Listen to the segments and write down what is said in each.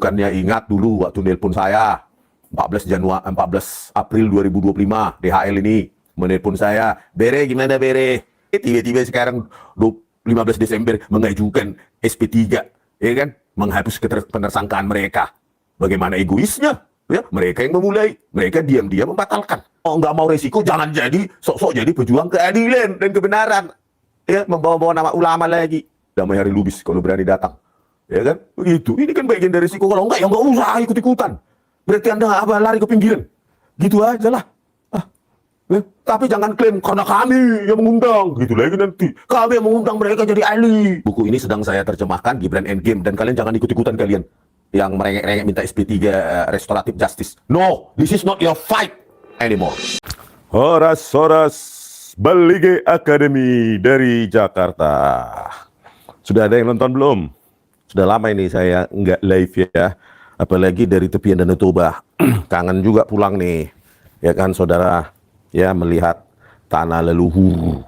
Bukannya ingat dulu waktu nelpon saya 14 April 2025 DHL ini menelpon saya, Bere gimana Bere? Tiba-tiba sekarang 15 Desember mengajukan SP3, ya kan? Menghapus penersangkaan mereka. Bagaimana egoisnya? Ya, mereka yang memulai, mereka diam-diam membatalkan. Oh, nggak mau resiko, jangan jadi sok-sok jadi pejuang keadilan dan kebenaran. Ya, membawa-bawa nama ulama lagi. Damai Hari Lubis kalau berani datang. Ya kan? Begitu. Ini kan bagian dari risiko. Kalau enggak, ya nggak usah ikut-ikutan. Berarti Anda lari ke pinggiran. Gitu aja lah. Tapi jangan klaim karena kami yang mengundang. Gitu lagi nanti. Kami yang mengundang mereka jadi ahli. Buku ini sedang saya terjemahkan, Gibran Endgame. Dan kalian jangan ikut-ikutan kalian. Yang merengek-rengek minta SP3 restoratif justice. No, this is not your fight anymore. Horas Balige Academy dari Jakarta. Sudah ada yang nonton belum? Sudah lama ini saya nggak live ya. Apalagi dari tepian Danau Toba. Kangen juga pulang nih. Ya kan saudara. Ya melihat tanah leluhur.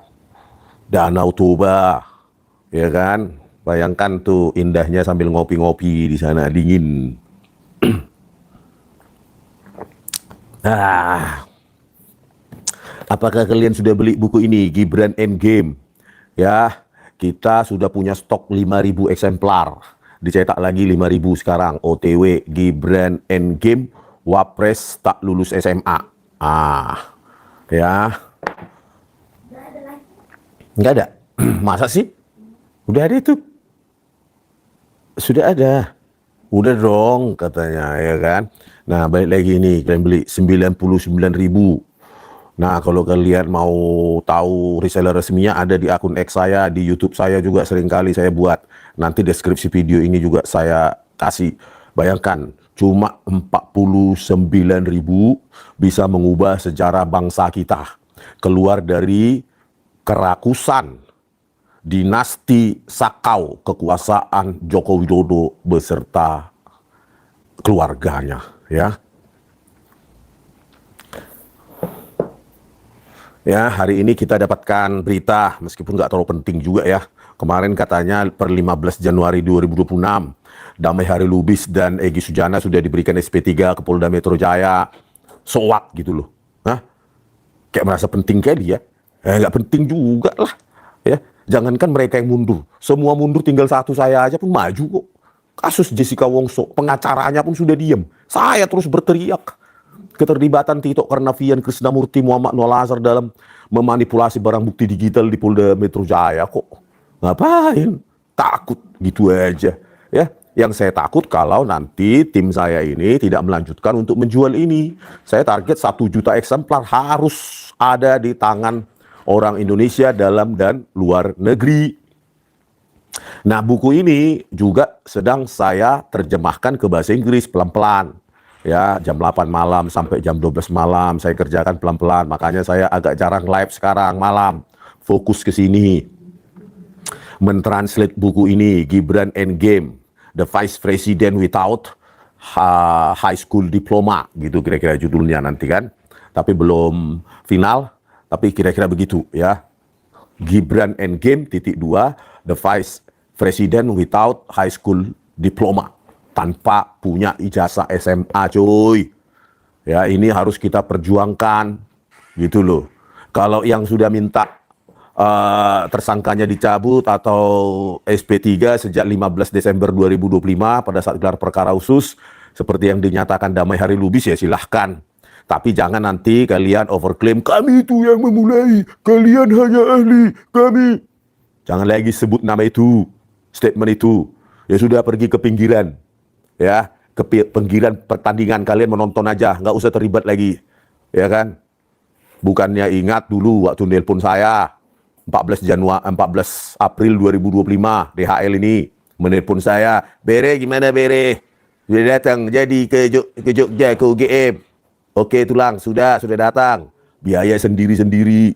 Danau Toba. Ya kan. Bayangkan tuh indahnya sambil ngopi-ngopi di sana. Dingin. Apakah kalian sudah beli buku ini? Gibran Endgame. Ya. Kita sudah punya stok 5.000 eksemplar. Dicetak lagi 5.000 sekarang. OTW Gibran Endgame. Wapres tak lulus SMA. Ya. Nggak ada. Masa sih? Udah ada itu. Sudah ada. Udah dong katanya ya kan. Nah balik lagi nih. Kalian beli 99.000. Nah, kalau kalian mau tahu reseller resminya ada di akun X saya, di YouTube saya juga seringkali saya buat. Nanti deskripsi video ini juga saya kasih. Bayangkan, cuma 49.000 bisa mengubah sejarah bangsa kita. Keluar dari kerakusan dinasti Sakau kekuasaan Joko Widodo beserta keluarganya, ya. Ya, hari ini kita dapatkan berita, meskipun nggak terlalu penting juga ya. Kemarin katanya per 15 Januari 2026, Damai Hari Lubis dan Egy Sujana sudah diberikan SP3 ke Polda Metro Jaya. So what gitu loh. Kayak merasa penting kayak dia. Nggak penting juga lah. Ya, jangankan mereka yang mundur. Semua mundur, tinggal satu saya aja pun maju kok. Kasus Jessica Wongso, pengacaranya pun sudah diam. Saya terus berteriak. Keterlibatan Tito Karnavian, Krisnamurti, Muhammad Noor Azhar dalam memanipulasi barang bukti digital di Polda Metro Jaya kok. Ngapain? Takut gitu aja. Ya, yang saya takut kalau nanti tim saya ini tidak melanjutkan untuk menjual ini. Saya target 1 juta eksemplar harus ada di tangan orang Indonesia dalam dan luar negeri. Nah, buku ini juga sedang saya terjemahkan ke bahasa Inggris pelan-pelan. Ya, jam 8 malam sampai jam 12 malam saya kerjakan pelan-pelan. Makanya saya agak jarang live sekarang malam. Fokus ke sini. Mentranslate buku ini, Gibran Endgame, The Vice President Without High School Diploma, gitu kira-kira judulnya nanti kan. Tapi belum final, tapi kira-kira begitu ya. Gibran Endgame ;2, The Vice President Without High School Diploma. Tanpa punya ijazah SMA, cuy. Ya, ini harus kita perjuangkan, gitu loh. Kalau yang sudah minta tersangkanya dicabut atau SP3 sejak 15 Desember 2025 pada saat gelar perkara khusus, seperti yang dinyatakan Damai Hari Lubis, ya silahkan. Tapi jangan nanti kalian overklaim, kami itu yang memulai, kalian hanya ahli, kami. Jangan lagi sebut nama itu, statement itu. Ya sudah, pergi ke pinggiran. Ya, ke pinggiran pertandingan kalian menonton aja, nggak usah terlibat lagi, ya kan? Bukannya ingat dulu waktu nelpon saya 14 April 2025 DHL ini menelpon saya, Bere gimana Bere? Sudah datang jadi ke Jogja ke UGM. Oke tulang, sudah datang. Biaya sendiri-sendiri.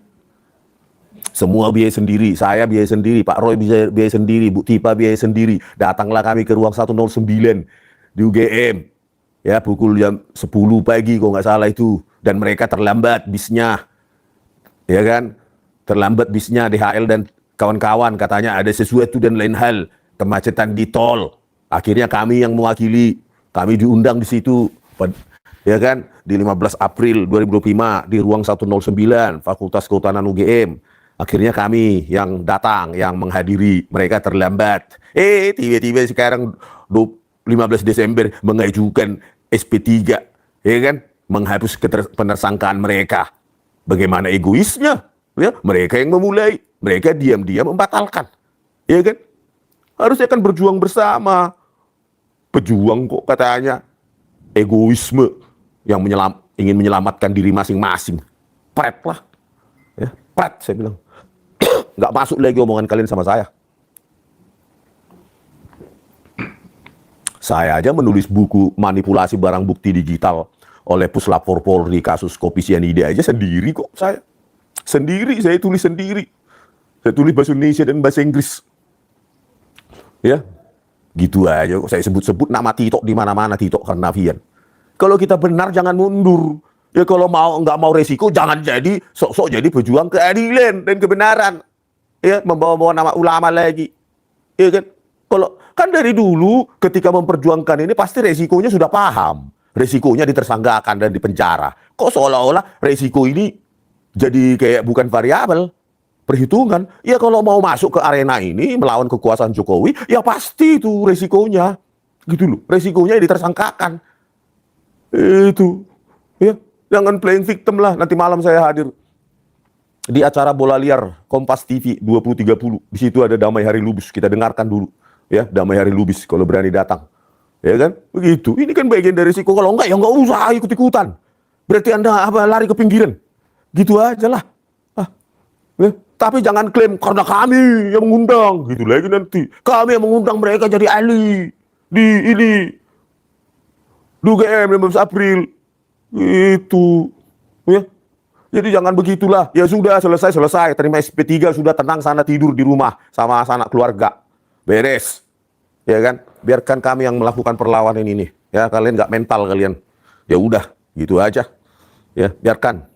Semua biaya sendiri, saya biaya sendiri, Pak Roy biaya sendiri, Bu Tipa biaya sendiri. Datanglah kami ke ruang 109 di UGM. Ya, pukul jam 10 pagi kok nggak salah itu. Dan mereka terlambat bisnya. Ya kan? Terlambat bisnya DHL dan kawan-kawan, katanya ada sesuatu dan lain hal. Kemacetan di tol. Akhirnya kami yang mewakili. Kami diundang di situ, ya kan, di 15 April 2025 di ruang 109 Fakultas Kehutanan UGM. Akhirnya kami yang datang, yang menghadiri, mereka terlambat. Tiba-tiba sekarang 15 Desember mengajukan SP3, ya kan, menghapus penersangkaan mereka. Bagaimana egoisnya? Ya, mereka yang memulai, mereka diam-diam membatalkan, ya kan? Harusnya kan berjuang bersama. Pejuang kok katanya egoisme yang ingin menyelamatkan diri masing-masing. Pret lah, ya, pret saya bilang. Nggak masuk lagi omongan kalian sama saya. Saya aja menulis buku manipulasi barang bukti digital oleh Puslapor Polri kasus kopi sianida aja sendiri kok saya. Sendiri, saya tulis sendiri. Saya tulis bahasa Indonesia dan bahasa Inggris. Ya, gitu aja kok saya sebut-sebut nama Tito di mana-mana, Tito Karnavian. Kalau kita benar jangan mundur. Ya kalau nggak mau resiko jangan jadi sok-sok jadi pejuang keadilan dan kebenaran. Ya, membawa-bawa nama ulama lagi. Ya kan? Kalau kan dari dulu ketika memperjuangkan ini pasti resikonya sudah paham. Resikonya ditersangkakan dan dipenjara. Kok seolah-olah resiko ini jadi kayak bukan variabel perhitungan. Ya kalau mau masuk ke arena ini melawan kekuasaan Jokowi, ya pasti itu resikonya. Gitu loh. Resikonya ditersangkakan. Itu. Ya, jangan playing victim lah. Nanti malam saya hadir di acara Bola Liar Kompas TV 20.30. Di situ ada Damai Hari Lubis. Kita dengarkan dulu. Ya, Damai Hari Lubis kalau berani datang. Ya kan? Begitu. Ini kan bagian dari risiko. Kalau enggak, ya enggak usah ikut-ikutan. Berarti Anda lari ke pinggiran. Gitu aja lah. Ya. Tapi jangan klaim karena kami yang mengundang. Gitu lagi nanti. Kami yang mengundang mereka jadi ahli. Di ini. Di UGM 15 April. Itu. Ya. Jadi jangan begitulah. Ya sudah, selesai. Terima SP3, sudah tenang sana tidur di rumah. Sama sanak keluarga. Beres. Ya kan? Biarkan kami yang melakukan perlawanan ini. Ya, kalian nggak mental kalian. Ya udah, gitu aja. Ya, biarkan.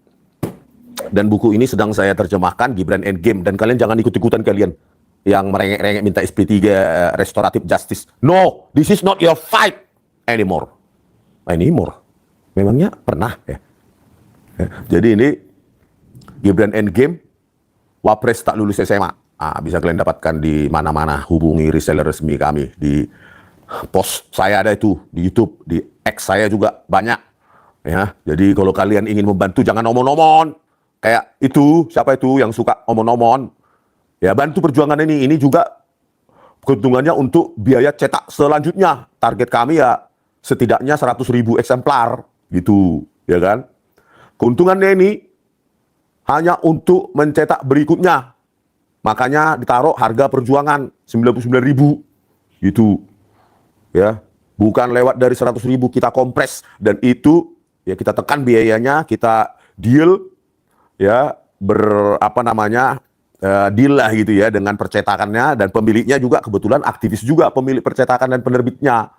Dan buku ini sedang saya terjemahkan, Gibran Endgame. Dan kalian jangan ikut-ikutan kalian. Yang merengek-rengek minta SP3 restoratif justice. No, this is not your fight anymore. Memangnya pernah ya? Jadi ini Gibran Endgame, Wapres tak lulus SMA. Bisa kalian dapatkan di mana-mana. Hubungi reseller resmi kami. Di post saya ada itu, di YouTube, di X saya juga banyak. Ya, jadi kalau kalian ingin membantu jangan omon-omon. Kayak itu, siapa itu yang suka omon-omon? Ya, bantu perjuangan ini. Ini juga keuntungannya untuk biaya cetak selanjutnya. Target kami ya setidaknya 100.000 eksemplar gitu, ya kan? Keuntungannya ini hanya untuk mencetak berikutnya. Makanya ditaruh harga perjuangan 99.000 gitu. Ya, bukan lewat dari 100.000 kita kompres dan itu ya kita tekan biayanya, kita deal ya deal lah gitu ya dengan percetakannya dan pemiliknya juga kebetulan aktivis juga pemilik percetakan dan penerbitnya.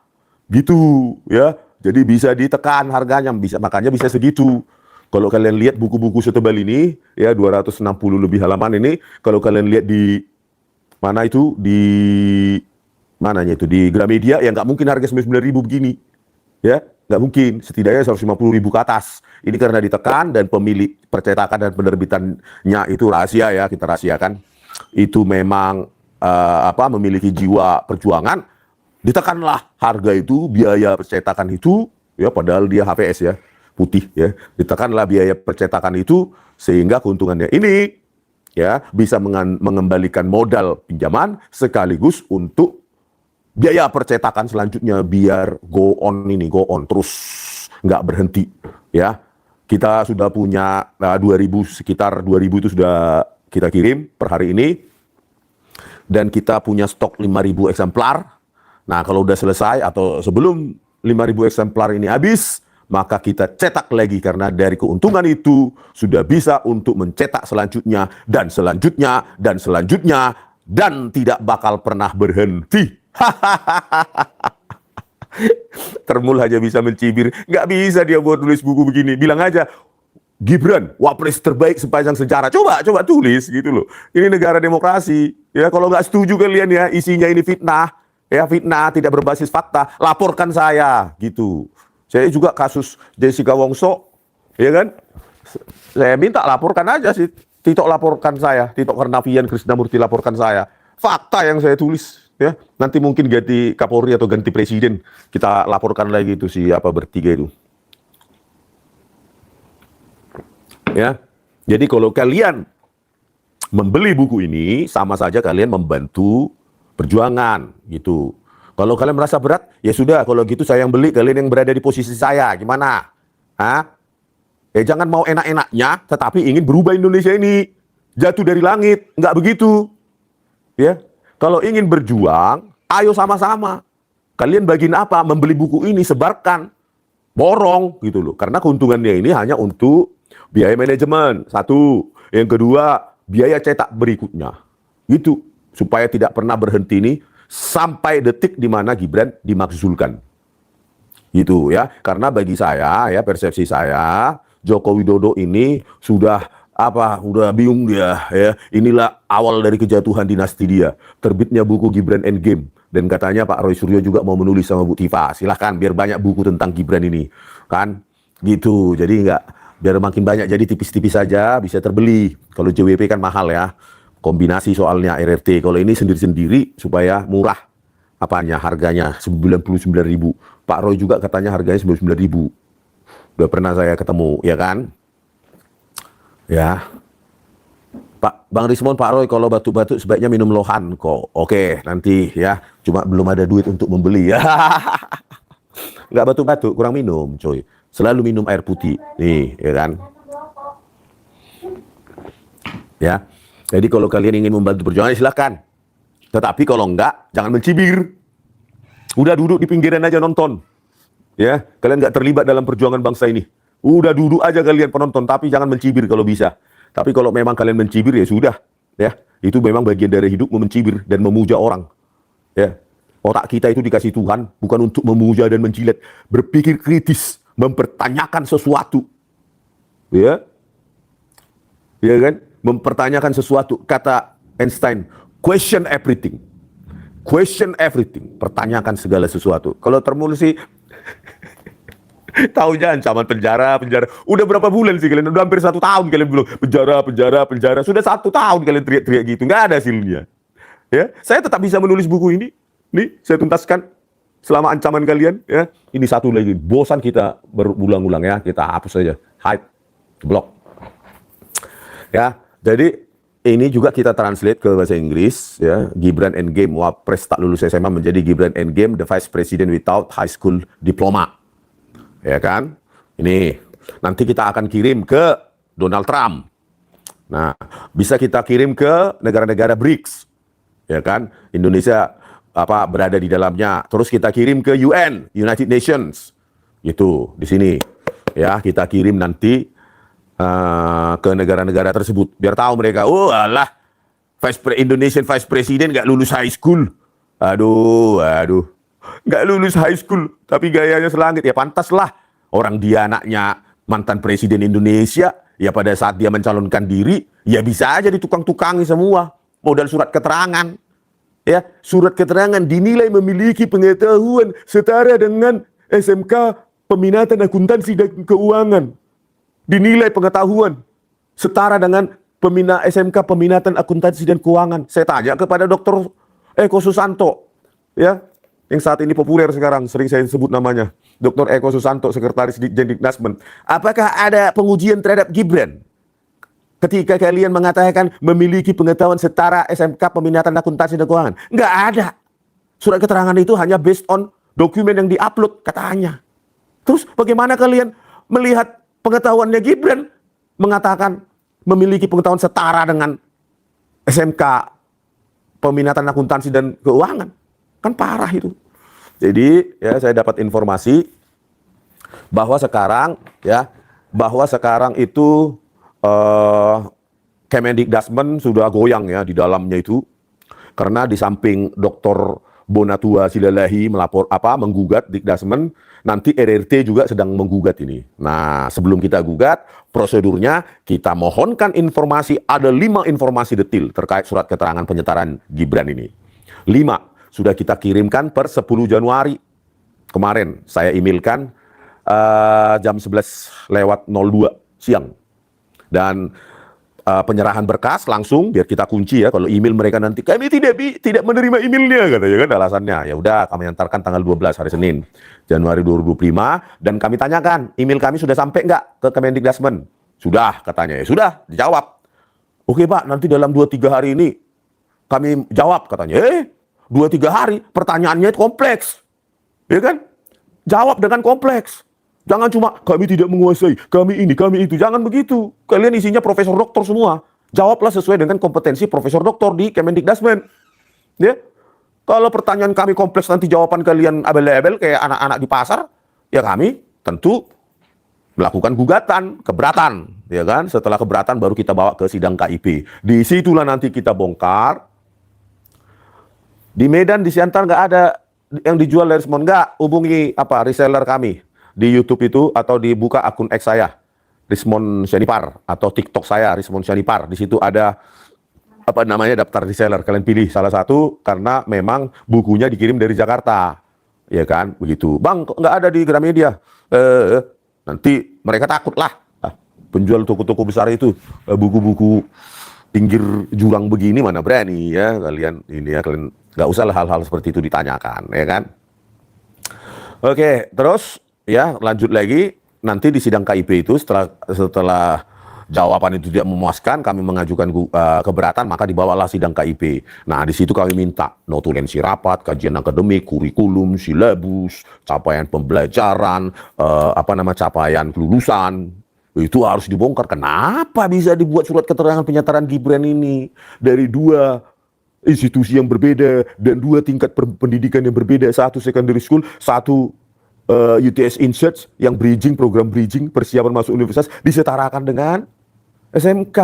Gitu ya. Jadi bisa ditekan harganya, makanya bisa segitu. Kalau kalian lihat buku-buku setebal ini, ya 260 lebih halaman ini, kalau kalian lihat di mana itu, di Gramedia, ya nggak mungkin harga 99.000 begini. Ya, nggak mungkin. Setidaknya 150.000 ke atas. Ini karena ditekan dan pemilik percetakan dan penerbitannya itu rahasia ya, kita rahasiakan. Itu memang memiliki jiwa perjuangan. Ditekanlah harga itu, biaya percetakan itu, ya padahal dia HVS ya. Putih ya, ditekanlah biaya percetakan itu sehingga keuntungannya ini ya bisa mengembalikan modal pinjaman sekaligus untuk biaya percetakan selanjutnya biar go on terus nggak berhenti ya. Kita sudah punya sekitar 2.000 itu sudah kita kirim per hari ini dan kita punya stok 5.000 eksemplar. Nah kalau udah selesai atau sebelum 5.000 eksemplar ini habis, maka kita cetak lagi karena dari keuntungan itu sudah bisa untuk mencetak selanjutnya dan selanjutnya dan selanjutnya dan tidak bakal pernah berhenti. Termul hanya bisa mencibir, nggak bisa dia buat tulis buku begini. Bilang aja, Gibran, wapres terbaik sepanjang sejarah. Coba tulis gitu loh. Ini negara demokrasi. Ya kalau nggak setuju kalian ya isinya ini fitnah. ya fitnah, tidak berbasis fakta, laporkan saya gitu. Saya juga kasus Jessica Wongso, ya kan? Saya minta laporkan aja sih. Tito laporkan saya, Tito Karnavian Krisnamurti laporkan saya. Fakta yang saya tulis, ya. Nanti mungkin ganti Kapolri atau ganti presiden, kita laporkan lagi itu siapa bertiga itu. Ya. Jadi kalau kalian membeli buku ini, sama saja kalian membantu perjuangan gitu. Kalau kalian merasa berat, ya sudah, kalau gitu saya yang beli, kalian yang berada di posisi saya, gimana? Hah? Jangan mau enak-enaknya, tetapi ingin berubah Indonesia ini. Jatuh dari langit, nggak begitu. Ya, kalau ingin berjuang, ayo sama-sama. Kalian bagian apa? Membeli buku ini, sebarkan. Borong, gitu loh. Karena keuntungannya ini hanya untuk biaya manajemen, satu. Yang kedua, biaya cetak berikutnya. Gitu. Supaya tidak pernah berhenti ini, sampai detik di mana Gibran dimakzulkan. Gitu ya. Karena bagi saya, ya persepsi saya, Joko Widodo ini sudah udah bingung dia ya. Inilah awal dari kejatuhan dinasti dia. Terbitnya buku Gibran Endgame, dan katanya Pak Roy Suryo juga mau menulis sama Bu Tifa. Silahkan, biar banyak buku tentang Gibran ini, kan? Gitu. Jadi biar makin banyak, jadi tipis-tipis saja bisa terbeli. Kalau JWP kan mahal ya. Kombinasi soalnya RRT. Kalau ini sendiri-sendiri supaya murah harganya 99.000. Pak Roy juga katanya harganya 99.000. Udah pernah saya ketemu, ya kan? Ya. Bang Rismon, Pak Roy, kalau batuk-batuk sebaiknya minum lohan kok. Oke, nanti ya. Cuma belum ada duit untuk membeli ya. Nggak batuk-batuk, kurang minum, coy. Selalu minum air putih. Nih, ya kan? Ya. Jadi kalau kalian ingin membantu perjuangan, silakan. Tetapi kalau enggak, jangan mencibir. Udah duduk di pinggiran aja nonton. Ya, kalian nggak terlibat dalam perjuangan bangsa ini. Udah duduk aja kalian penonton, tapi jangan mencibir kalau bisa. Tapi kalau memang kalian mencibir, ya sudah. Ya, itu memang bagian dari hidup, mencibir dan memuja orang. Ya, otak kita itu dikasih Tuhan bukan untuk memuja dan menjilat, berpikir kritis, mempertanyakan sesuatu. Ya, ya kan? Mempertanyakan sesuatu. Kata Einstein, question everything. Question everything. Pertanyakan segala sesuatu. Kalau termulu sih, tahunya ancaman penjara. Udah berapa bulan sih kalian? Udah hampir 1 tahun kalian belum penjara. Sudah 1 tahun kalian teriak-teriak gitu. Nggak ada hasilnya. Ya, saya tetap bisa menulis buku ini. Nih, saya tuntaskan selama ancaman kalian. Ya, ini satu lagi. Bosan kita berulang-ulang ya. Kita hapus saja. Hide, blok. Ya, jadi ini juga kita translate ke bahasa Inggris, ya. Gibran Endgame, Wapres tak lulus SMA menjadi Gibran Endgame, the Vice President without high school diploma. Ya kan? Ini nanti kita akan kirim ke Donald Trump. Nah, bisa kita kirim ke negara-negara BRICS. Ya kan? Indonesia berada di dalamnya. Terus kita kirim ke UN, United Nations. Gitu, di sini. Ya, kita kirim nanti ke negara-negara tersebut biar tahu mereka, Indonesian Vice President nggak lulus high school, aduh nggak lulus high school tapi gayanya selangit, ya pantas lah, orang dia anaknya mantan presiden Indonesia, ya pada saat dia mencalonkan diri ya bisa aja ditukang-tukangi semua, modal surat keterangan, ya surat keterangan dinilai memiliki pengetahuan setara dengan SMK Peminatan Akuntansi dan Keuangan. Dinilai pengetahuan setara dengan SMK Peminatan Akuntansi dan Keuangan. Saya tanya kepada Dr. Eko Susanto, ya, yang saat ini populer sekarang, sering saya sebut namanya, Dr. Eko Susanto, Sekretaris Ditjen apakah ada pengujian terhadap Gibran ketika kalian mengatakan memiliki pengetahuan setara SMK Peminatan Akuntansi dan Keuangan? Nggak ada. Surat keterangan itu hanya based on dokumen yang diupload katanya. Terus bagaimana kalian melihat pengetahuannya Gibran mengatakan memiliki pengetahuan setara dengan SMK Peminatan Akuntansi dan Keuangan? Kan parah itu. Jadi ya saya dapat informasi bahwa sekarang itu Kemendikbudrismen sudah goyang ya di dalamnya itu, karena di samping Dr. Bonatua Silalahi menggugat Dikdasmen, nanti RRT juga sedang menggugat ini. Nah, sebelum kita gugat, prosedurnya kita mohonkan informasi, ada 5 informasi detail terkait surat keterangan penyetaraan Gibran ini. 5. sudah kita kirimkan per 10 Januari. Kemarin saya emailkan jam 11:02 siang. Dan penyerahan berkas langsung biar kita kunci ya, kalau email mereka nanti kami tidak menerima emailnya katanya kan alasannya. Ya udah, kami antarkan tanggal 12 hari Senin Januari 2025 dan kami tanyakan email kami sudah sampai nggak ke Kemendikbudmen. Sudah katanya. Ya sudah, dijawab. Oke Pak, nanti dalam 2-3 hari ini kami jawab katanya. 2-3 hari, pertanyaannya itu kompleks. Ya kan? Jawab dengan kompleks. Jangan cuma kami tidak menguasai, kami ini, kami itu. Jangan begitu. Kalian isinya profesor doktor semua. Jawablah sesuai dengan kompetensi profesor doktor di Kemendikbudmen. Ya. Kalau pertanyaan kami kompleks nanti jawaban kalian abel-abel kayak anak-anak di pasar, ya kami tentu melakukan gugatan, keberatan, ya kan? Setelah keberatan baru kita bawa ke sidang KIP. Di situlah nanti kita bongkar. Di Medan, di Siantar nggak ada yang dijual dari Rismon, nggak. Hubungi reseller kami di YouTube itu atau dibuka akun X saya, Rismon Syanipar, atau TikTok saya, Rismon Syanipar. Di situ ada daftar reseller. Kalian pilih salah satu karena memang bukunya dikirim dari Jakarta, ya kan? Begitu. Bang, kok nggak ada di Gramedia? Nanti mereka takut lah. Penjual toko-toko besar itu buku-buku pinggir jurang begini mana berani ya kalian ini ya, kalian nggak usah lah hal-hal seperti itu ditanyakan, ya kan? Oke, terus ya lanjut lagi nanti di sidang KIP itu setelah jawaban itu tidak memuaskan, kami mengajukan keberatan, maka dibawalah sidang KIP. Nah, di situ kami minta notulensi rapat, kajian akademik, kurikulum, silabus, capaian pembelajaran, capaian kelulusan. Itu harus dibongkar. Kenapa bisa dibuat surat keterangan penyetaraan Gibran ini dari 2 institusi yang berbeda dan 2 tingkat pendidikan yang berbeda, satu secondary school, satu UTS Insearch yang program bridging persiapan masuk universitas disetarakan dengan SMK,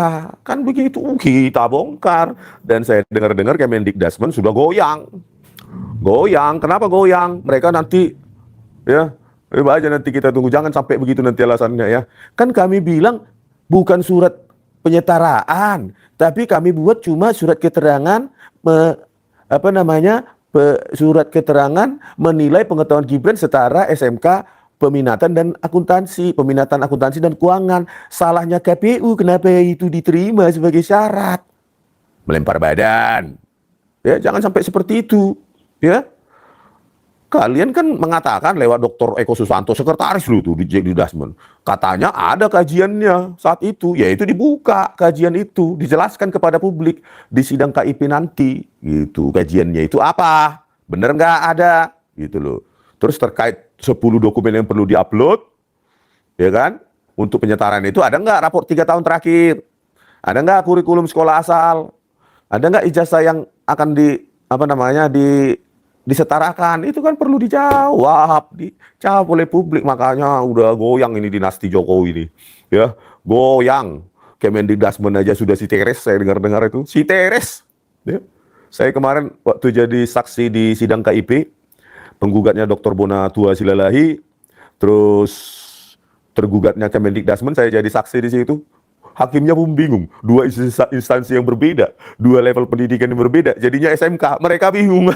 kan begitu. Kita bongkar. Dan saya dengar Kemendikbudmen sudah goyang. Kenapa goyang? Mereka nanti ya aja nanti kita tunggu, jangan sampai begitu nanti alasannya ya. Kan kami bilang bukan surat penyetaraan, tapi kami buat cuma surat keterangan surat keterangan menilai pengetahuan Gibran setara SMK peminatan akuntansi dan keuangan. Salahnya KPU, kenapa itu diterima sebagai syarat? Melempar badan. Ya, jangan sampai seperti itu, ya. Kalian kan mengatakan lewat Dr. Eko Susanto, sekretaris lu tuh di Kemendikbudmen. Katanya ada kajiannya saat itu, yaitu dibuka kajian itu, dijelaskan kepada publik di sidang KIP nanti, gitu. Kajiannya itu apa? Bener nggak ada, gitu loh. Terus terkait 10 dokumen yang perlu diupload, ya kan? Untuk penyetaraan itu ada nggak raport 3 tahun terakhir? Ada nggak kurikulum sekolah asal? Ada nggak ijazah yang akan disetarakan? Itu kan perlu dijawab oleh publik. Makanya udah goyang ini dinasti Jokowi ini, ya goyang. Kemendikbudmen aja sudah si Teres, saya dengar itu si Teres. Ya. Saya kemarin waktu jadi saksi di sidang KIP, penggugatnya Dr. Bonatua Silalahi, terus tergugatnya Kemendikbudmen, saya jadi saksi di situ. Hakimnya pun bingung, 2 instansi yang berbeda, 2 level pendidikan yang berbeda, jadinya SMK, mereka bingung.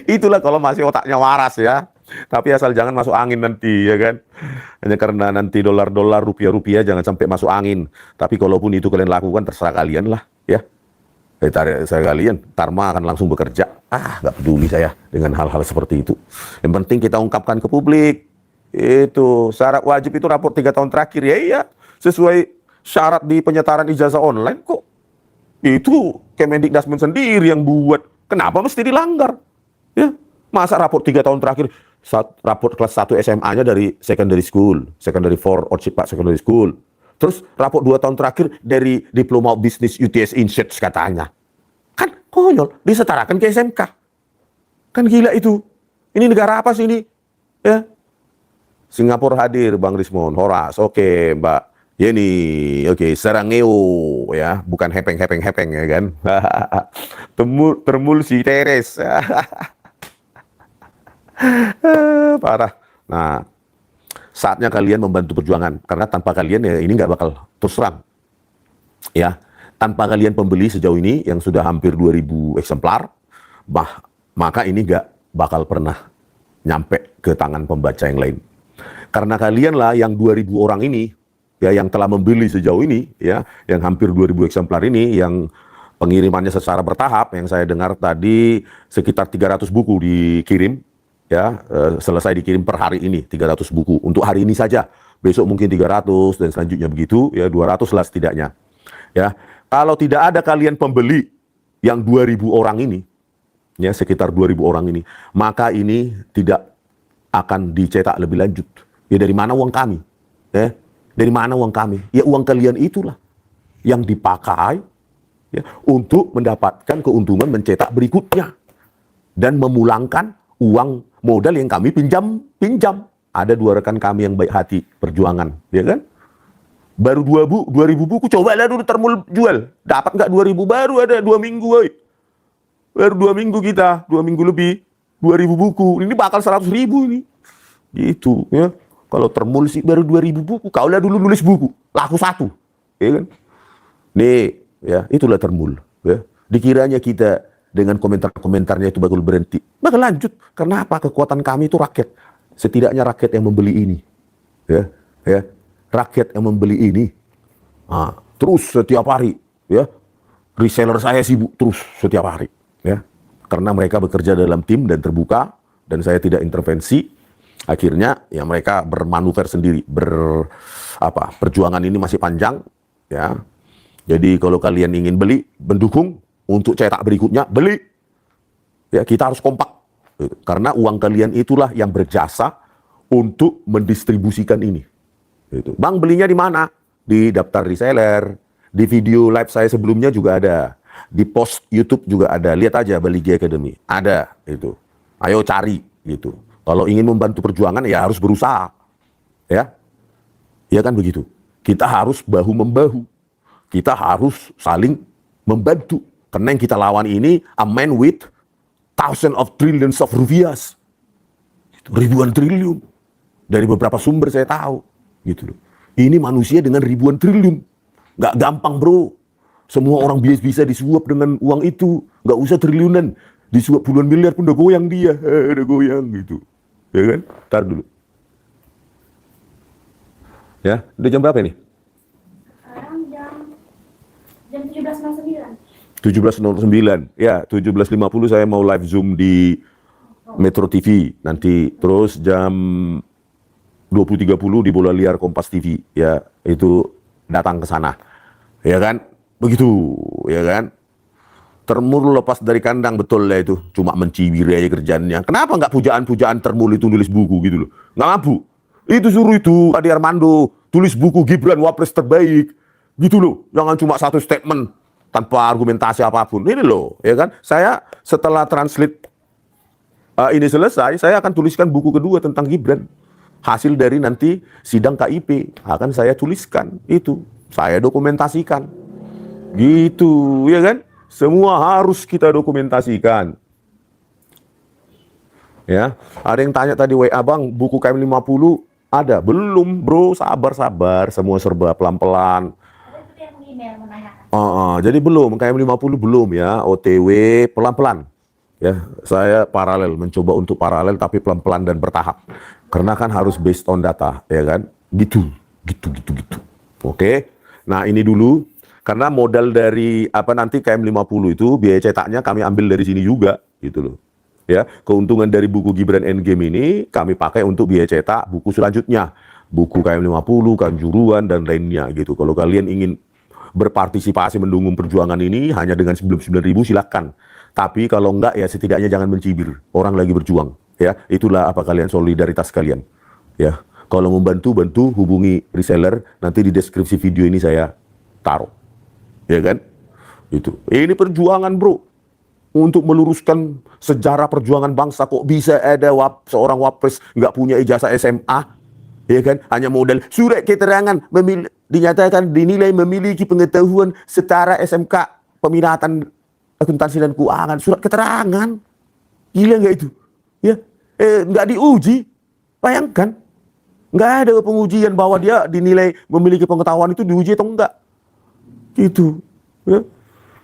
Itulah kalau masih otaknya waras ya. Tapi asal jangan masuk angin nanti, ya kan. Hanya karena nanti dolar-dolar, rupiah-rupiah jangan sampai masuk angin. Tapi kalaupun itu kalian lakukan, terserah kalian lah, ya. Kalian, Tarma akan langsung bekerja. Nggak peduli saya dengan hal-hal seperti itu. Yang penting kita ungkapkan ke publik. Itu syarat wajib itu raport 3 tahun terakhir, ya iya. Sesuai syarat di penyetaraan ijazah online kok. Itu Kemendikbudmen sendiri yang buat. Kenapa mesti dilanggar? Ya, masa raport 3 tahun terakhir, raport kelas 1 SMA-nya dari secondary school, secondary 4 Orchid Park Secondary School. Terus raport 2 tahun terakhir dari Diploma of Business UTS Insearch katanya. Kan konyol, disetarakan ke SMK. Kan gila itu. Ini negara apa sih ini? Ya. Singapura hadir, Bang Rismon, Horas, oke Mbak Yeni, oke, Serangeo, ya, bukan hepeng ya kan? Termul si Teres. Parah. Nah, saatnya kalian membantu perjuangan, karena tanpa kalian ya ini nggak bakal terus terang. Ya, tanpa kalian pembeli sejauh ini yang sudah hampir 2000 eksemplar, maka ini nggak bakal pernah nyampe ke tangan pembaca yang lain. Karena kalian lah yang 2.000 orang ini, ya, yang telah membeli sejauh ini, ya, yang hampir 2.000 eksemplar ini, yang pengirimannya secara bertahap, yang saya dengar tadi sekitar 300 buku dikirim, ya, selesai dikirim per hari ini, 300 buku untuk hari ini saja. Besok mungkin 300 dan selanjutnya begitu, ya, 200 lah setidaknya. Ya, kalau tidak ada kalian pembeli yang 2.000 orang ini, ya, sekitar 2.000 orang ini, maka ini tidak akan dicetak lebih lanjut. Ya, dari mana uang kami? Ya, dari mana uang kami? Ya, uang kalian itulah yang dipakai, ya, untuk mendapatkan keuntungan mencetak berikutnya dan memulangkan uang modal yang kami pinjam. Ada 2 rekan kami yang baik hati perjuangan, ya kan? Baru 2.000 buku, coba lah dulu Termul jual. Dapat nggak 2.000? Baru ada 2 minggu, woy. Baru 2 minggu kita, 2 minggu lebih, 2.000 buku. Ini bakal 100.000 ini. Gitu, ya. Kalau Termul sih baru 2.000 buku. Kau lah dulu nulis buku, laku 1. Ya kan? Nih, ya, itulah Termul. Ya. Dikiranya kita dengan komentar-komentarnya itu bakal berhenti. Bakal lanjut. Karena apa? Kekuatan kami itu rakyat. Setidaknya rakyat yang membeli ini. Ya, ya. Rakyat yang membeli ini. Nah, terus setiap hari. Ya. Reseller saya sibuk terus setiap hari. Ya. Karena mereka bekerja dalam tim dan terbuka. Dan saya tidak intervensi. Akhirnya ya mereka bermanuver sendiri, perjuangan ini masih panjang, ya. Jadi kalau kalian ingin beli, mendukung untuk cetak berikutnya, beli. Ya, kita harus kompak. Karena uang kalian itulah yang berjasa untuk mendistribusikan ini. Gitu. Bang, belinya di mana? Di daftar reseller, di video live saya sebelumnya juga ada, di post YouTube juga ada. Lihat aja Baligi Academy, ada itu. Ayo cari gitu. Kalau ingin membantu perjuangan ya harus berusaha. Ya. Ya kan begitu. Kita harus bahu-membahu. Kita harus saling membantu. Karena yang kita lawan ini a man with thousands of trillions of rupiahs. Ribuan triliun. Dari beberapa sumber saya tahu. Gitu loh. Ini manusia dengan ribuan triliun. Nggak gampang, bro. Semua orang bisa disuap dengan uang itu. Nggak usah triliunan. Disuap puluhan miliar pun udah goyang dia. Udah goyang gitu. Ya kan? Ntar dulu. Ya, udah jam berapa ini? Sekarang jam 17.09. 17.09. Ya, 17.50 saya mau live Zoom di Metro TV. Nanti terus jam 20.30 di Bola Liar Kompas TV. Ya, itu datang ke sana. Ya kan? Begitu, ya kan? Termul lepas dari kandang, betul lah itu. Cuma mencibir aja kerjaannya. Kenapa nggak pujaan-pujaan Termul itu nulis buku gitu loh? Nggak mampu. Itu suruh itu Adi Armando tulis buku Gibran Wapres terbaik. Gitu loh. Jangan cuma satu statement tanpa argumentasi apapun. Ini loh, ya kan? Saya setelah translate ini selesai, saya akan tuliskan buku kedua tentang Gibran. Hasil dari nanti sidang KIP akan saya tuliskan. Itu. Saya dokumentasikan. Gitu, ya kan? Semua harus kita dokumentasikan. Ya, ada yang tanya tadi WA, Bang, buku KM50 ada? Belum, bro, sabar-sabar, semua serba pelan-pelan. Ada juga yang email menanyakan. Jadi belum, KM50 belum ya, OTW pelan-pelan. Ya, saya paralel, mencoba untuk paralel tapi pelan-pelan dan bertahap. Karena kan harus based on data, ya kan? Gitu. Oke. Nah, ini dulu. Karena modal dari nanti KM50 itu biaya cetaknya kami ambil dari sini juga gitu loh. Ya, keuntungan dari buku Gibran Endgame ini kami pakai untuk biaya cetak buku selanjutnya. Buku KM50, Kanjuruan dan lainnya gitu. Kalau kalian ingin berpartisipasi mendukung perjuangan ini hanya dengan 99.000 silakan. Tapi kalau enggak ya setidaknya jangan mencibir. Orang lagi berjuang, ya. Itulah apa kalian, solidaritas kalian. Ya. Kalau mau bantu hubungi reseller, nanti di deskripsi video ini saya taruh. Ya kan? Itu. Ini perjuangan, bro. Untuk meluruskan sejarah perjuangan bangsa, kok bisa ada seorang wapres nggak punya ijazah SMA, ya kan? Hanya modal surat keterangan dinyatakan dinilai memiliki pengetahuan setara SMK peminatan akuntansi dan keuangan, surat keterangan. Gila nggak itu? Ya, nggak diuji. Bayangkan, nggak ada pengujian bahwa dia dinilai memiliki pengetahuan itu diuji atau enggak. Gitu, ya.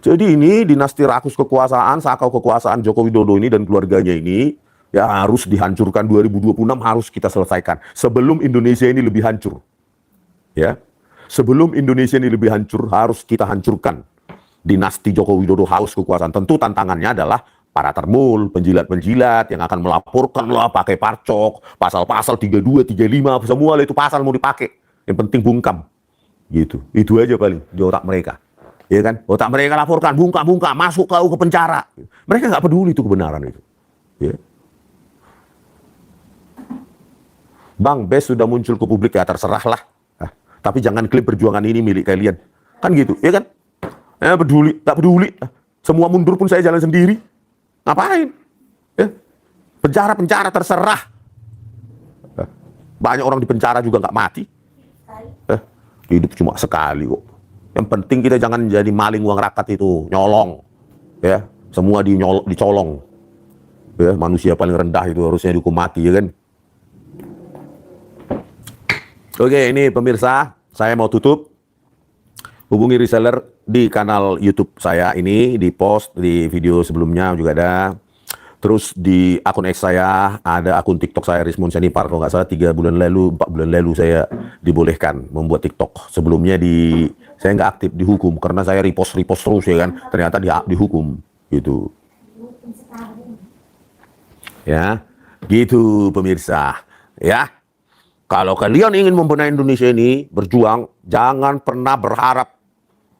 Jadi ini dinasti rakus kekuasaan, sakau kekuasaan Joko Widodo ini dan keluarganya ini ya harus dihancurkan. 2026 harus kita selesaikan sebelum Indonesia ini lebih hancur. Ya. Sebelum Indonesia ini lebih hancur harus kita hancurkan dinasti Joko Widodo haus kekuasaan. Tentu tantangannya adalah para termul, penjilat-penjilat yang akan melaporkan lah pakai parcok, pasal-pasal 32, 35, semua itu pasal mau dipakai. Yang penting bungkam. Gitu. Itu aja paling di otak mereka. Ya kan? Otak mereka laporkan, bungkam, masuk kau ke penjara. Mereka nggak peduli itu kebenaran itu. Ya. Bang, BES sudah muncul ke publik ya terserahlah. Tapi jangan klaim perjuangan ini milik kalian. Kan gitu, ya kan? Peduli, tak peduli. Semua mundur pun saya jalan sendiri. Ngapain? Ya. Penjara terserah. Banyak orang di penjara juga nggak mati. Hidup cuma sekali kok. Yang penting kita jangan jadi maling uang rakyat itu, nyolong. Ya, semua dicolong. Ya, manusia paling rendah itu harusnya dihukum mati, ya kan? Oke, ini pemirsa, saya mau tutup. Hubungi reseller di kanal YouTube saya ini, di post di video sebelumnya juga ada. Terus di akun X saya, ada akun TikTok saya, Rizmon Sanipar. Kalau nggak salah 3 bulan lalu, 4 bulan lalu saya dibolehkan membuat TikTok. Sebelumnya saya nggak aktif dihukum karena saya repost terus ya kan. Ternyata dihukum gitu. Ya, gitu pemirsa. Ya, kalau kalian ingin membenahi Indonesia ini, berjuang, jangan pernah berharap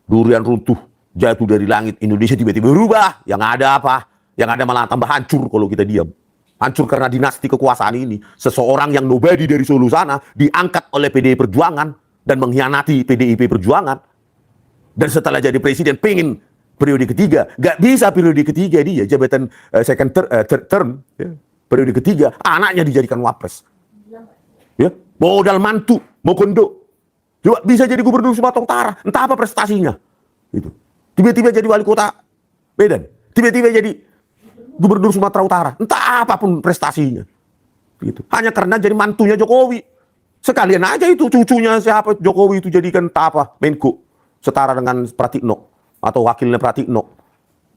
durian runtuh jatuh dari langit. Indonesia tiba-tiba berubah. Yang ada apa? Yang ada malah tambah hancur kalau kita diam. Hancur karena dinasti kekuasaan ini. Seseorang yang nobody dari Solo sana diangkat oleh PDI Perjuangan dan mengkhianati PDIP Perjuangan. Dan setelah jadi presiden pengen periode ketiga. Gak bisa periode ketiga dia jabatan second term. Ya. Periode ketiga anaknya dijadikan wapres. Ya, modal mantu, mau kondo. Juga bisa jadi gubernur Sumatera Utara. Entah apa prestasinya. Gitu. Tiba-tiba jadi wali kota Medan. Tiba-tiba jadi gubernur Sumatera Utara. Entah apapun prestasinya. Gitu. Hanya karena jadi mantunya Jokowi. Sekalian aja itu cucunya siapa Jokowi itu jadikan entah apa, Menko. Setara dengan Pratikno. Atau wakilnya Pratikno.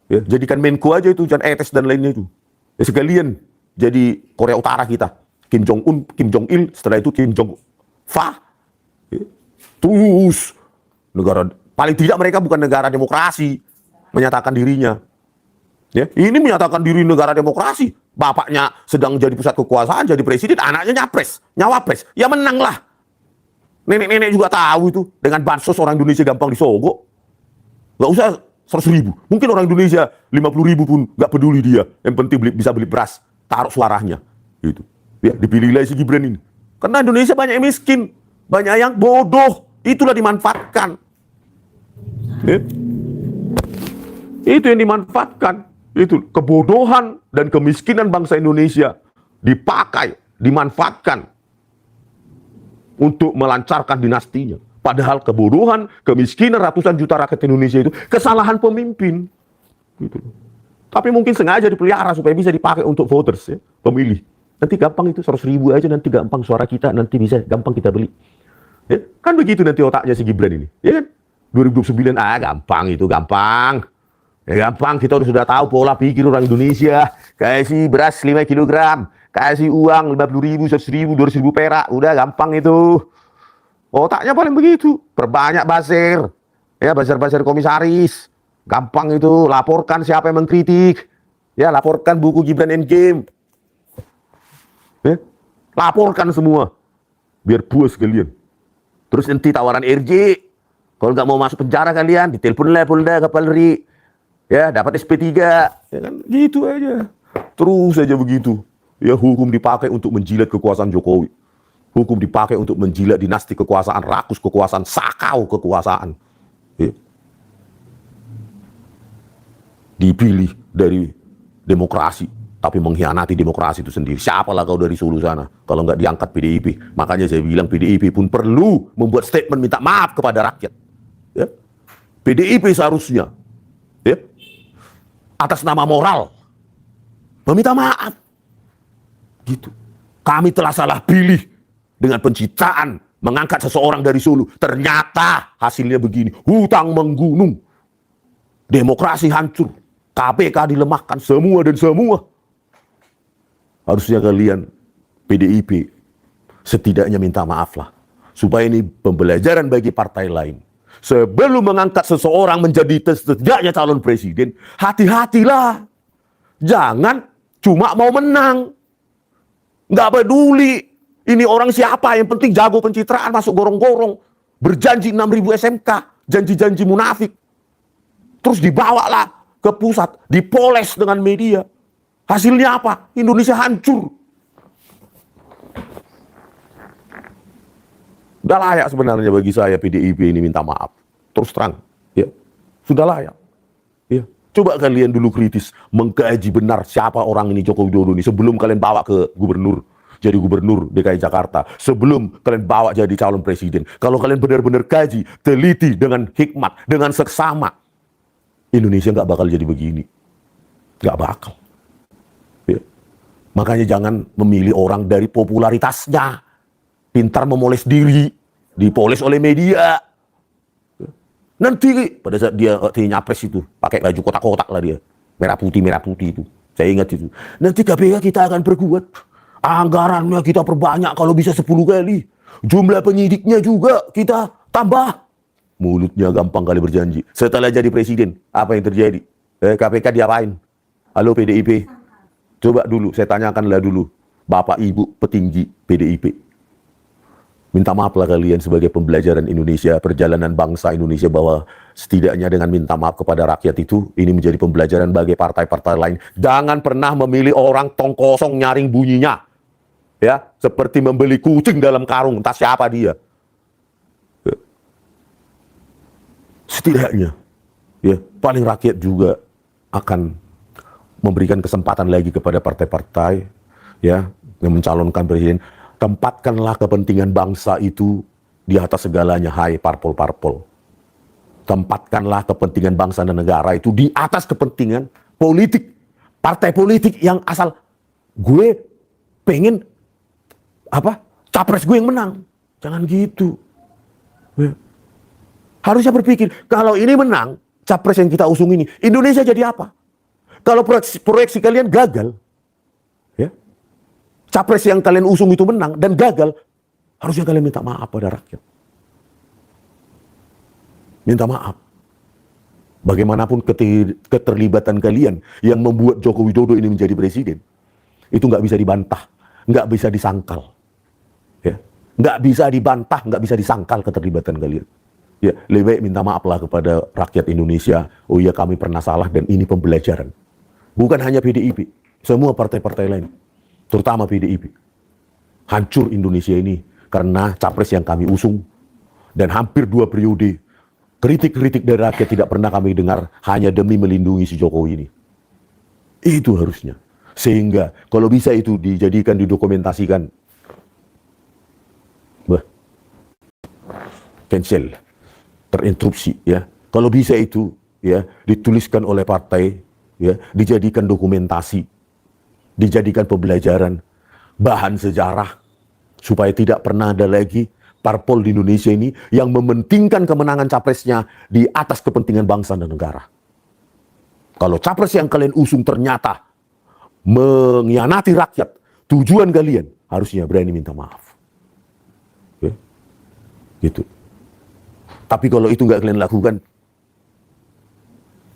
Ya, jadikan Menko aja itu, jangan Etes dan lainnya itu. Ya, sekalian jadi Korea Utara kita. Kim Jong-un, Kim Jong-il, setelah itu Kim Jong-fa. Ya. Terus negara, paling tidak mereka bukan negara demokrasi. Menyatakan dirinya. Ya, ini menyatakan diri negara demokrasi. Bapaknya sedang jadi pusat kekuasaan, jadi presiden, anaknya nyawapres. Ya menanglah. Nenek-nenek juga tahu itu. Dengan bansos orang Indonesia gampang disogok. Gak usah 100.000. Mungkin orang Indonesia 50.000 pun gak peduli dia. Yang penting bisa beli beras. Taruh suaranya. Gitu. Ya, dipilihlah si Gibran ini. Karena Indonesia banyak yang miskin. Banyak yang bodoh. Itulah dimanfaatkan. Ya. Itu yang dimanfaatkan. Itu kebodohan dan kemiskinan bangsa Indonesia dipakai, dimanfaatkan untuk melancarkan dinastinya. Padahal kebodohan, kemiskinan ratusan juta rakyat Indonesia itu kesalahan pemimpin. Gitu. Tapi mungkin sengaja dipelihara supaya bisa dipakai untuk voters, ya, pemilih. Nanti gampang itu 100.000 aja, nanti gampang suara kita, nanti bisa gampang kita beli. Ya, kan begitu nanti otaknya si Gibran ini. Ya kan? 2029, gampang itu, gampang. Ya gampang, kita sudah tahu pola pikir orang Indonesia. Kasih beras 5 kg, kasih uang 50.000, 100.000, 200.000 perak. Udah gampang itu. Otaknya paling begitu. Perbanyak buzzer. Ya, buzzer-buzzer komisaris. Gampang itu. Laporkan siapa yang mengkritik. Ya, laporkan buku Gibran Endgame. Ya, laporkan semua. Biar puas kalian. Terus nanti tawaran RJ. Kalau nggak mau masuk penjara kalian, ditelepon Polda Kapolri. Ya, dapat SP3. Ya kan, gitu aja. Terus aja begitu. Ya, hukum dipakai untuk menjilat kekuasaan Jokowi. Hukum dipakai untuk menjilat dinasti kekuasaan, rakus kekuasaan, sakau kekuasaan. Ya. Dipilih dari demokrasi, tapi mengkhianati demokrasi itu sendiri. Siapalah kau dari Solo sana, kalau nggak diangkat PDIP. Makanya saya bilang PDIP pun perlu membuat statement minta maaf kepada rakyat. Ya. PDIP seharusnya, ya, atas nama moral, meminta maaf. Gitu. Kami telah salah pilih dengan pencitraan mengangkat seseorang dari Solo. Ternyata hasilnya begini, hutang menggunung. demokrasi hancur, KPK dilemahkan, semua dan semua. Harusnya kalian PDIP setidaknya minta maaf lah. Supaya ini pembelajaran bagi partai lain. Sebelum mengangkat seseorang menjadi setidaknya calon presiden, hati-hatilah. Jangan cuma mau menang. Nggak peduli ini orang siapa, yang penting jago pencitraan, masuk gorong-gorong. Berjanji 6.000 SMK, janji-janji munafik. Terus dibawalah ke pusat, dipoles dengan media. Hasilnya apa? Indonesia hancur. Sudah layak sebenarnya bagi saya PDIP ini minta maaf. Terus terang, ya. Sudah layak. Ya. Coba kalian dulu kritis mengkaji benar siapa orang ini Joko Widodo ini sebelum kalian bawa ke gubernur, jadi gubernur DKI Jakarta, sebelum kalian bawa jadi calon presiden. Kalau kalian benar-benar kaji, teliti dengan hikmat, dengan seksama, Indonesia nggak bakal jadi begini. Nggak bakal. Ya. Makanya jangan memilih orang dari popularitasnya. Pintar memoles diri, dipoles oleh media. Nanti pada saat dia nyapres itu, pakai baju kotak-kotak lah dia. Merah putih itu. Saya ingat itu. Nanti KPK kita akan berbuat. Anggarannya kita perbanyak kalau bisa 10 kali. Jumlah penyidiknya juga kita tambah. Mulutnya gampang kali berjanji. Setelah jadi presiden, apa yang terjadi? KPK diapain? Halo PDIP. Coba dulu, saya tanyakanlah dulu. Bapak Ibu petinggi PDIP. Minta maaflah kalian sebagai pembelajaran Indonesia, perjalanan bangsa Indonesia, bahwa setidaknya dengan minta maaf kepada rakyat itu, ini menjadi pembelajaran bagi partai-partai lain. Jangan pernah memilih orang tong kosong nyaring bunyinya. Ya, seperti membeli kucing dalam karung, entah siapa dia. Setidaknya, ya, paling rakyat juga akan memberikan kesempatan lagi kepada partai-partai, ya, yang mencalonkan presiden. Tempatkanlah kepentingan bangsa itu di atas segalanya, hai parpol-parpol. Tempatkanlah kepentingan bangsa dan negara itu di atas kepentingan politik. Partai politik yang asal gue pengen capres gue yang menang. Jangan gitu. Ya. Harusnya berpikir, kalau ini menang, capres yang kita usung ini, Indonesia jadi apa? Kalau proyeksi kalian gagal, ya, capres yang kalian usung itu menang dan gagal, harusnya kalian minta maaf pada rakyat. Minta maaf. Bagaimanapun keterlibatan kalian yang membuat Joko Widodo ini menjadi presiden, itu nggak bisa dibantah, nggak bisa disangkal. Ya. Nggak bisa dibantah, nggak bisa disangkal keterlibatan kalian. Ya, lebih baik minta maaflah kepada rakyat Indonesia. Oh iya, kami pernah salah dan ini pembelajaran. Bukan hanya PDIP, semua partai-partai lain. Terutama PDIP. Hancur Indonesia ini karena capres yang kami usung. Dan hampir 2 periode, kritik-kritik dari rakyat tidak pernah kami dengar hanya demi melindungi si Jokowi ini. Itu harusnya. Sehingga kalau bisa itu dijadikan, didokumentasikan. Cancel. Terinterupsi, ya. Kalau bisa itu, ya, dituliskan oleh partai, ya, dijadikan dokumentasi, dijadikan pembelajaran, bahan sejarah, supaya tidak pernah ada lagi parpol di Indonesia ini yang mementingkan kemenangan capresnya di atas kepentingan bangsa dan negara. Kalau capres yang kalian usung ternyata mengkhianati rakyat, tujuan kalian harusnya berani minta maaf. Ya. Gitu. Tapi kalau itu nggak kalian lakukan,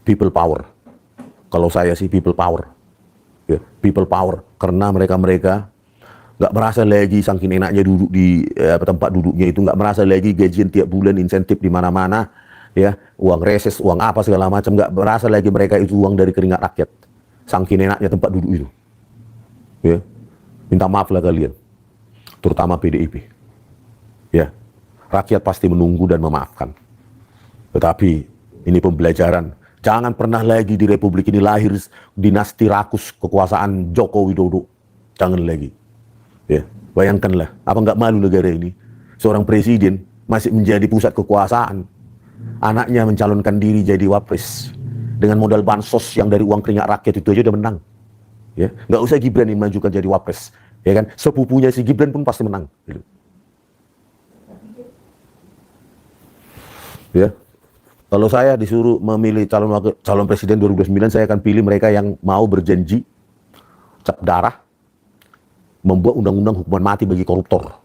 people power. Kalau saya sih people power. Ya, people power. Karena mereka nggak merasa lagi saking enaknya duduk di tempat duduknya itu, nggak merasa lagi gajian tiap bulan, insentif di mana-mana, ya, uang reses, uang apa segala macam, nggak merasa lagi mereka itu uang dari keringat rakyat. Saking enaknya tempat duduk itu. Ya, minta maaf lah kalian, terutama PDIP. Ya. Rakyat pasti menunggu dan memaafkan. Tetapi ini pembelajaran. Jangan pernah lagi di Republik ini lahir dinasti rakus kekuasaan Joko Widodo. Jangan lagi. Ya, bayangkanlah, apa nggak malu negara ini? Seorang presiden masih menjadi pusat kekuasaan. Anaknya mencalonkan diri jadi wapres. Dengan modal bansos yang dari uang keringat rakyat itu aja udah menang. Ya, nggak usah Gibran yang mengajukan jadi wapres. Ya kan? Sepupunya si Gibran pun pasti menang. Gitu. Ya, Kalau saya disuruh memilih calon presiden 2029, saya akan pilih mereka yang mau berjanji cap darah, membuat undang-undang hukuman mati bagi koruptor.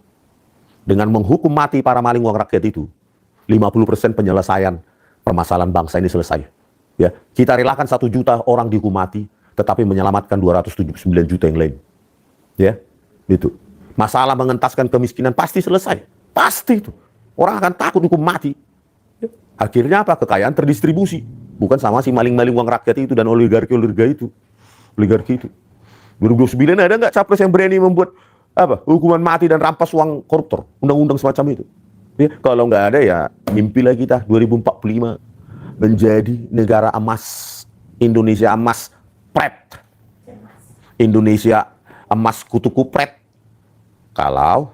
Dengan menghukum mati para maling uang rakyat itu, 50% penyelesaian permasalahan bangsa ini selesai. Ya, kita relakan 1 juta orang dihukum mati, tetapi menyelamatkan 279 juta yang lain. Ya, itu. Masalah mengentaskan kemiskinan pasti selesai. Pasti itu. Orang akan takut hukum mati. Ya. Akhirnya apa? Kekayaan terdistribusi. Bukan sama si maling-maling uang rakyat itu dan oligarki itu. 2029 ada nggak capres yang berani membuat apa hukuman mati dan rampas uang koruptor? Undang-undang semacam itu. Ya, kalau nggak ada ya mimpilah kita 2045 menjadi negara emas, Indonesia emas pret, Indonesia emas kutu kupret. Kalau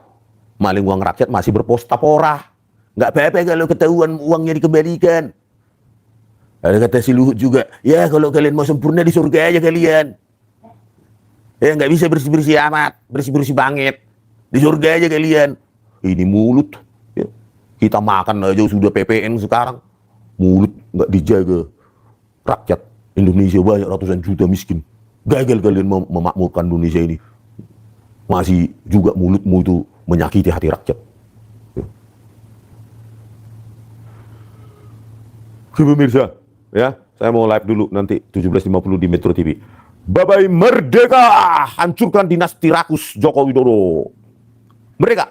maling uang rakyat masih berpos tapora, nggak apa-apa kalau ketahuan uangnya dikembalikan. Ada kata si Luhut juga, ya kalau kalian mau sempurna di surga aja kalian. Ya nggak bisa bersih-bersih amat, bersih-bersih banget. Di surga aja kalian. Ini mulut. Ya. Kita makan aja sudah PPN sekarang. Mulut nggak dijaga. Rakyat Indonesia banyak ratusan juta miskin. Gagal kalian memakmurkan Indonesia ini. Masih juga mulutmu itu menyakiti hati rakyat. Ya. Pemirsa, ya, saya mau live dulu nanti 17.50 di Metro TV. Bye-bye merdeka, hancurkan dinasti rakus Joko Widodo. Merdeka.